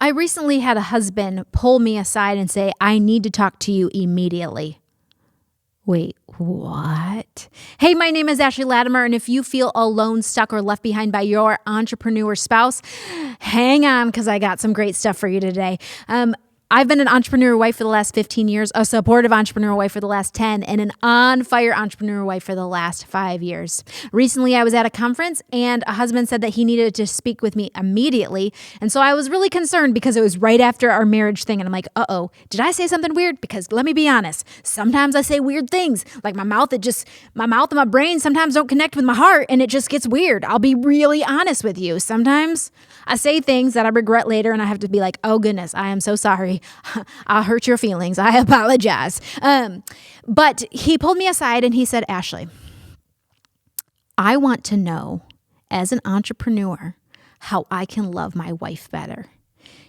I recently had a husband pull me aside and say, I need to talk to you immediately. Wait, what? Hey, my name is Ashley Latimer, and if you feel alone, stuck, or left behind by your entrepreneur spouse, hang on, because I got some great stuff for you today. I've been an entrepreneur wife for the last 15 years, a supportive entrepreneur wife for the last 10, and an on-fire entrepreneur wife for the last 5 years. Recently, I was at a conference, and a husband said that he needed to speak with me immediately, and so I was really concerned because it was right after our marriage thing, and I'm like, uh-oh, did I say something weird? Because let me be honest, sometimes I say weird things, like my mouth and my brain sometimes don't connect with my heart, and it just gets weird. I'll be really honest with you. Sometimes I say things that I regret later, and I have to be like, oh goodness, I am so sorry. I hurt your feelings. I apologize. But he pulled me aside and he said, Ashley, I want to know as an entrepreneur how I can love my wife better.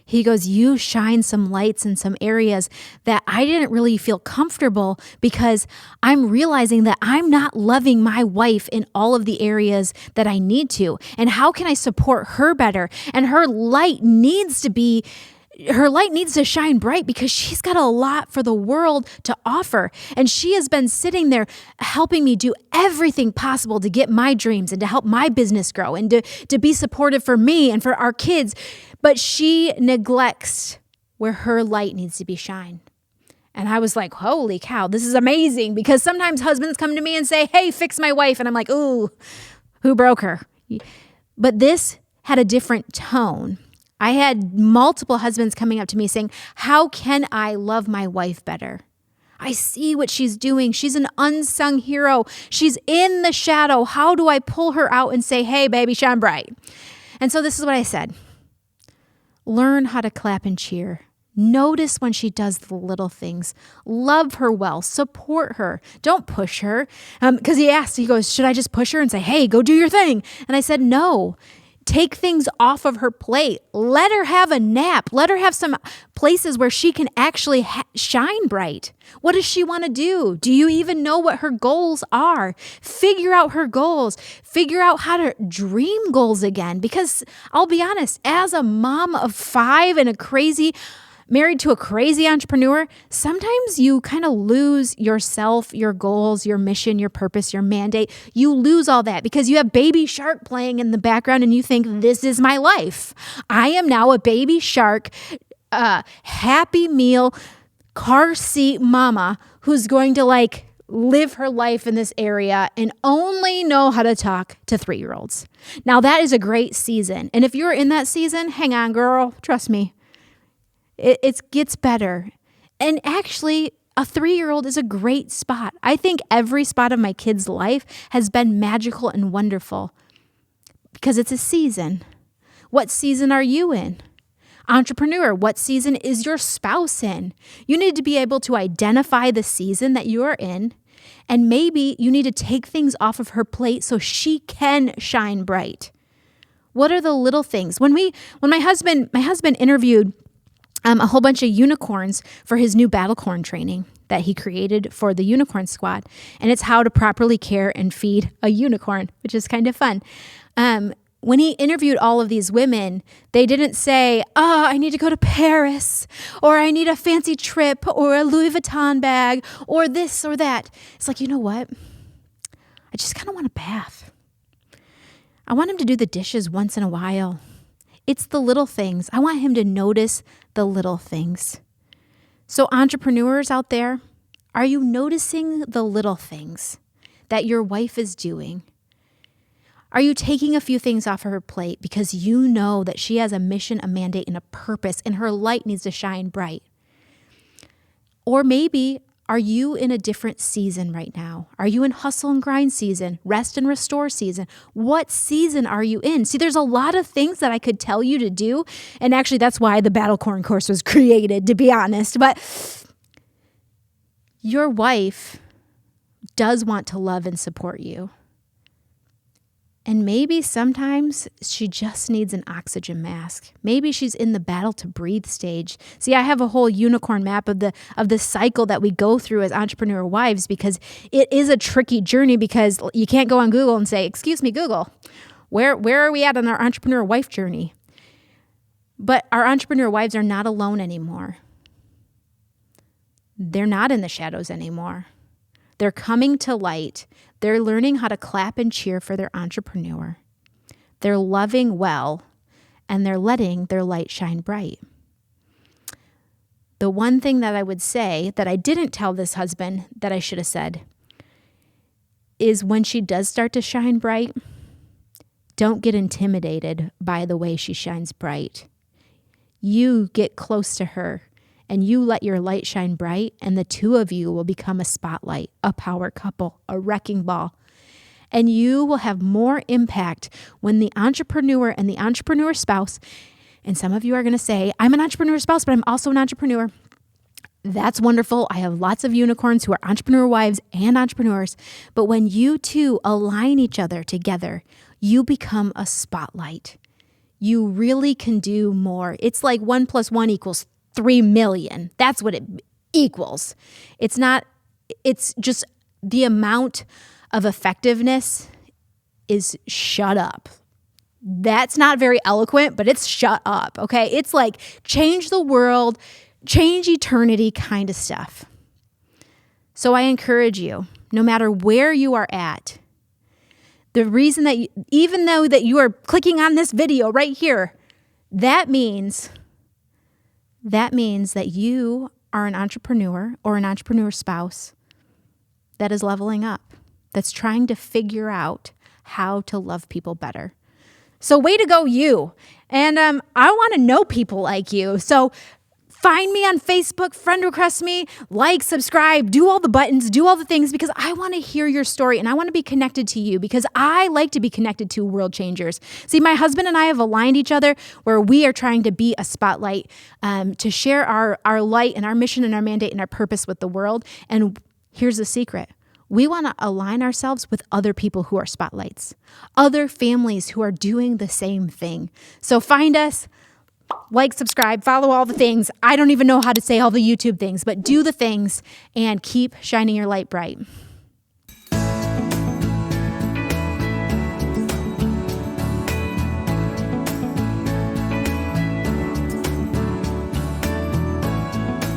He goes, you shine some lights in some areas that I didn't really feel comfortable because I'm realizing that I'm not loving my wife in all of the areas that I need to. And how can I support her better? And her light needs to shine bright because she's got a lot for the world to offer. And she has been sitting there helping me do everything possible to get my dreams and to help my business grow and to be supportive for me and for our kids. But she neglects where her light needs to be shined. And I was like, holy cow, this is amazing, because sometimes husbands come to me and say, hey, fix my wife. And I'm like, ooh, who broke her? But this had a different tone. I had multiple husbands coming up to me saying, how can I love my wife better? I see what she's doing. She's an unsung hero. She's in the shadow. How do I pull her out and say, hey, baby, shine bright? And so this is what I said. Learn how to clap and cheer. Notice when she does the little things. Love her well. Support her. Don't push her. Because he goes, should I just push her and say, hey, go do your thing? And I said, no. Take things off of her plate. Let her have a nap. Let her have some places where she can actually shine bright. What does she want to do? Do you even know what her goals are? Figure out her goals. Figure out how to dream goals again. Because I'll be honest, as a mom of 5 and married to a crazy entrepreneur, sometimes you kind of lose yourself, your goals, your mission, your purpose, your mandate. You lose all that because you have Baby Shark playing in the background and you think, this is my life. I am now a Baby Shark, Happy Meal, car seat mama who's going to live her life in this area and only know how to talk to 3-year-olds. Now that is a great season. And if you're in that season, hang on, girl, trust me. It gets better. And actually, a 3-year-old is a great spot. I think every spot of my kid's life has been magical and wonderful because it's a season. What season are you in? Entrepreneur, what season is your spouse in? You need to be able to identify the season that you are in, and maybe you need to take things off of her plate so she can shine bright. What are the little things? When my husband interviewed a whole bunch of unicorns for his new Battlecorn training that he created for the Unicorn Squad. And it's how to properly care and feed a unicorn, which is kind of fun. When he interviewed all of these women, they didn't say, I need to go to Paris, or I need a fancy trip, or a Louis Vuitton bag, or this or that. It's like, you know what? I just kind of want a bath. I want him to do the dishes once in a while. It's the little things. I want him to notice the little things. So entrepreneurs out there, are you noticing the little things that your wife is doing? Are you taking a few things off of her plate because you know that she has a mission, a mandate, and a purpose, and her light needs to shine bright? Or maybe, are you in a different season right now? Are you in hustle and grind season, rest and restore season? What season are you in? See, there's a lot of things that I could tell you to do. And actually, that's why the Battlecorn course was created, to be honest. But your wife does want to love and support you. And maybe sometimes she just needs an oxygen mask. Maybe she's in the battle to breathe stage. See, I have a whole unicorn map of the cycle that we go through as entrepreneur wives, because it is a tricky journey, because you can't go on Google and say, excuse me, Google, where are we at on our entrepreneur wife journey? But our entrepreneur wives are not alone anymore. They're not in the shadows anymore. They're coming to light. They're learning how to clap and cheer for their entrepreneur. They're loving well, and they're letting their light shine bright. The one thing that I would say that I didn't tell this husband that I should have said is when she does start to shine bright, don't get intimidated by the way she shines bright. You get close to her and you let your light shine bright, and the two of you will become a spotlight, a power couple, a wrecking ball. And you will have more impact when the entrepreneur and the entrepreneur spouse, and some of you are going to say, I'm an entrepreneur spouse, but I'm also an entrepreneur. That's wonderful. I have lots of unicorns who are entrepreneur wives and entrepreneurs. But when you two align each other together, you become a spotlight. You really can do more. It's like 1 + 1 = 3 million. That's what it equals. It's just the amount of effectiveness is shut up. That's not very eloquent, but it's shut up, okay? It's like change the world, change eternity kind of stuff. So I encourage you, no matter where you are at, the reason that even though that you are clicking on this video right here, that means that you are an entrepreneur or an entrepreneur spouse that is leveling up, that's trying to figure out how to love people better. So way to go, you. And I want to know people like you. So find me on Facebook, friend request me, like, subscribe, do all the buttons, do all the things, because I want to hear your story and I want to be connected to you because I like to be connected to world changers. See, my husband and I have aligned each other where we are trying to be a spotlight to share our light and our mission and our mandate and our purpose with the world. And here's the secret. We want to align ourselves with other people who are spotlights, other families who are doing the same thing. So find us, like, subscribe, follow all the things. I don't even know how to say all the YouTube things, but do the things and keep shining your light bright.